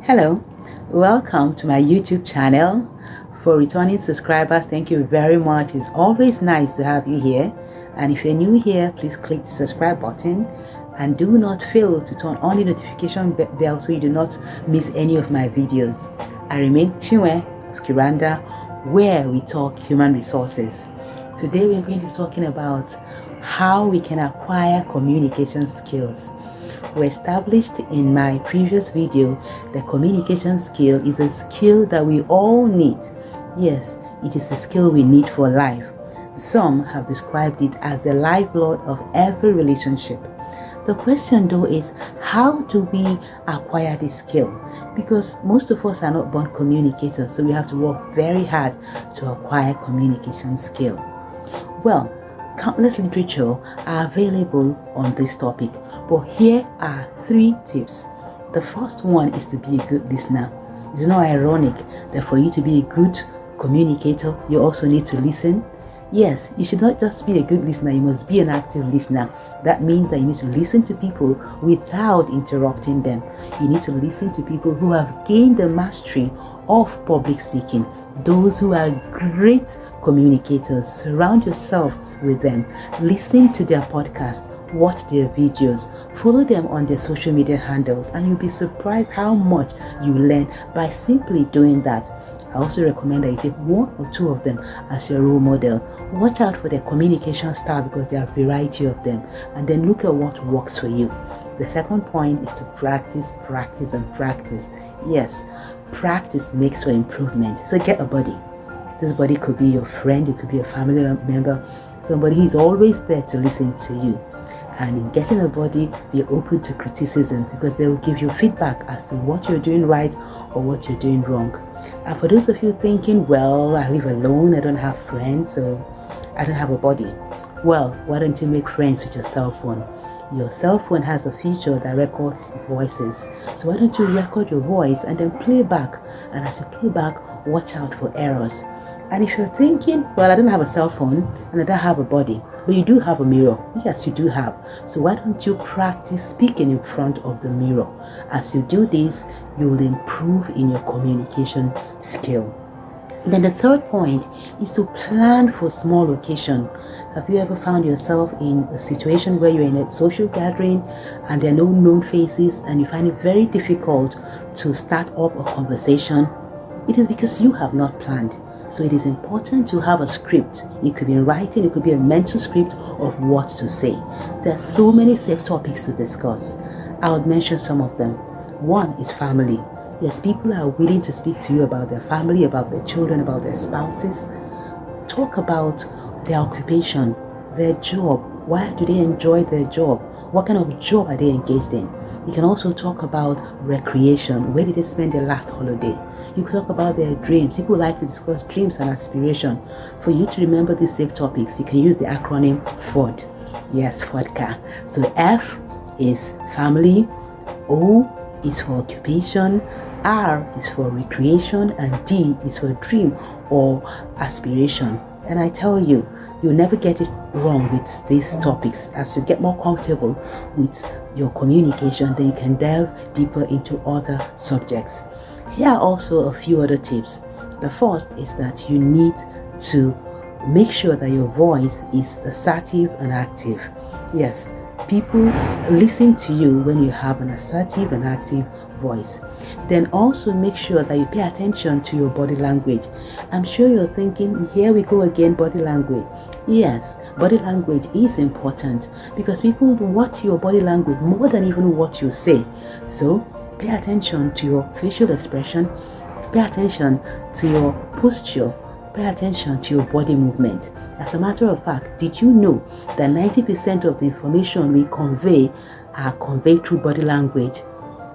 Hello, welcome to my YouTube channel. For returning subscribers, thank you very much. It's always nice to have you here. And if you're new here, please click the subscribe button and do not fail to turn on the notification bell so you do not miss any of my videos. I remain Chinwe of Kerenda, where we talk human resources. Today we're going to be talking about how we can acquire communication skills. We established in my previous video that communication skill is a skill that we all need. Yes, it is a skill we need for life. Some have described it as the lifeblood of every relationship. The question though is, how do we acquire this skill? Because most of us are not born communicators, so we have to work very hard to acquire communication skill. Well, countless literature are available on this topic, but here are 3 tips. The first one is to be a good listener. It's not ironic that for you to be a good communicator, you also need to listen. Yes, you should not just be a good listener, you must be an active listener. That means that you need to listen to people without interrupting them. You need to listen to people who have gained the mastery of public speaking, those who are great communicators. Surround yourself with them. Listen to their podcast, watch their videos, follow them on their social media handles, and you'll be surprised how much you learn by simply doing that. I also recommend that you take 1 or 2 of them as your role model. Watch out for their communication style because there are a variety of them, and then look at what works for you. The second point is to practice, practice, and practice. Yes, practice makes for improvement. So get a buddy. This buddy could be your friend, it could be a family member, somebody who is always there to listen to you. And in getting a buddy, be open to criticisms because they will give you feedback as to what you're doing right or what you're doing wrong. And for those of you thinking, well, I live alone, I don't have friends, so I don't have a buddy. Well, why don't you make friends with your cell phone? Your cell phone has a feature that records voices. So why don't you record your voice and then play back? And as you play back, watch out for errors. And if you're thinking, well, I don't have a cell phone and I don't have a body, but you do have a mirror. Yes, you do have. So why don't you practice speaking in front of the mirror? As you do this, you will improve in your communication skill. Then the third point is to plan for small occasion. Have you ever found yourself in a situation where you're in a social gathering and there are no known faces and you find it very difficult to start up a conversation? It is because you have not planned. So it is important to have a script. It could be in writing, it could be a mental script of what to say. There are so many safe topics to discuss. I would mention some of them. One is family. Yes, people are willing to speak to you about their family, about their children, about their spouses. Talk about their occupation, their job. Why do they enjoy their job? What kind of job are they engaged in? You can also talk about recreation. Where did they spend their last holiday? You can talk about their dreams. People like to discuss dreams and aspiration. For you to remember these safe topics, you can use the acronym FOD. Yes, FODCA. So F is family, O is for occupation, R is for recreation, and D is for dream or aspiration. And I tell you, you'll never get it wrong with these topics. As you get more comfortable with your communication, then you can delve deeper into other subjects. Here are also a few other tips. The first is that you need to make sure that your voice is assertive and active. Yes, people listen to you when you have an assertive and active voice. Then also make sure that you pay attention to your body language. I'm sure you're thinking, here we go again, body language. Yes, body language is important because people watch your body language more than even what you say. So pay attention to your facial expression, pay attention to your posture, pay attention to your body movement. As a matter of fact, did you know that 90% of the information we convey are conveyed through body language?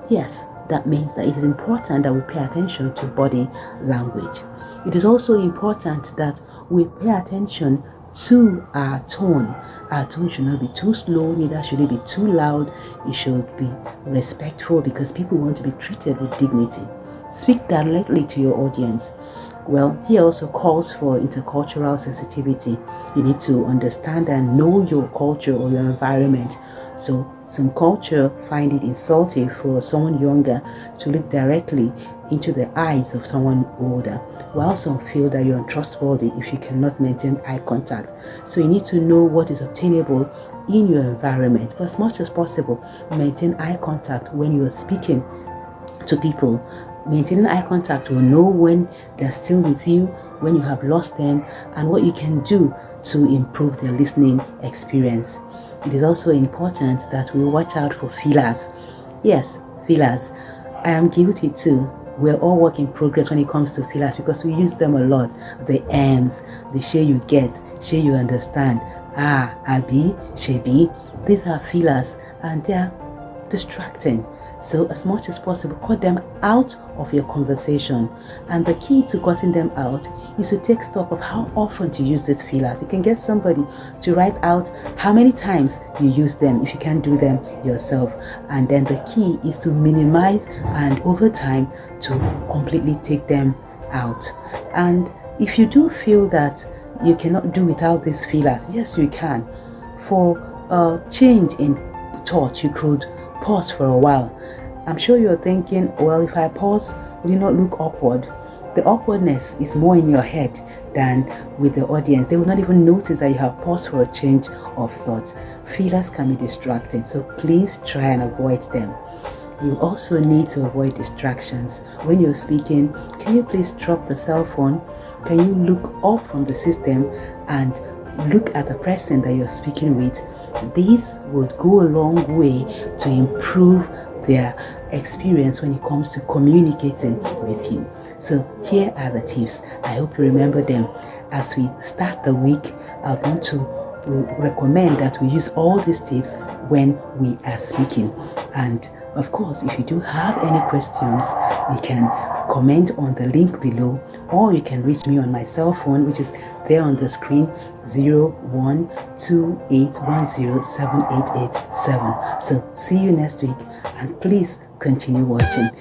Yes, that means that it is important that we pay attention to body language. It is also important that we pay attention to our tone. Our tone should not be too slow, neither should it be too loud. It should be respectful because people want to be treated with dignity. Speak directly to your audience. Well, he also calls for intercultural sensitivity. You need to understand and know your culture or your environment. So some culture find it insulting for someone younger to look directly into the eyes of someone older, while some feel that you're untrustworthy if you cannot maintain eye contact. So you need to know what is obtainable in your environment, but as much as possible, maintain eye contact when you're speaking to people. Maintaining eye contact will know when they're still with you, when you have lost them, and what you can do to improve their listening experience. It is also important that we watch out for fillers. Yes, fillers. I am guilty too. We're all work in progress when it comes to fillers because we use them a lot. The ends, the share you get, share you understand. Abi, shebi. These are fillers and they are distracting. So as much as possible, cut them out of your conversation. And the key to cutting them out is to take stock of how often to use these fillers. You can get somebody to write out how many times you use them if you can't do them yourself. And then the key is to minimize and over time to completely take them out. And if you do feel that you cannot do without these fillers, yes, you can. For a change in thought, you could pause for a while. I'm sure you're thinking, well, if I pause, will it not look awkward? The awkwardness is more in your head than with the audience. They will not even notice that you have paused for a change of thought. Fillers can be distracting, so please try and avoid them. You also need to avoid distractions. When you're speaking, can you please drop the cell phone? Can you look off from the system and look at the person that you're speaking with? This would go a long way to improve their experience when it comes to communicating with you. So here are the tips. I hope you remember them. As we start the week, I want to recommend that we use all these tips when we are speaking. And of course, if you do have any questions, you can comment on the link below, or you can reach me on my cell phone, which is there on the screen, 0128107887. So see you next week, and please continue watching.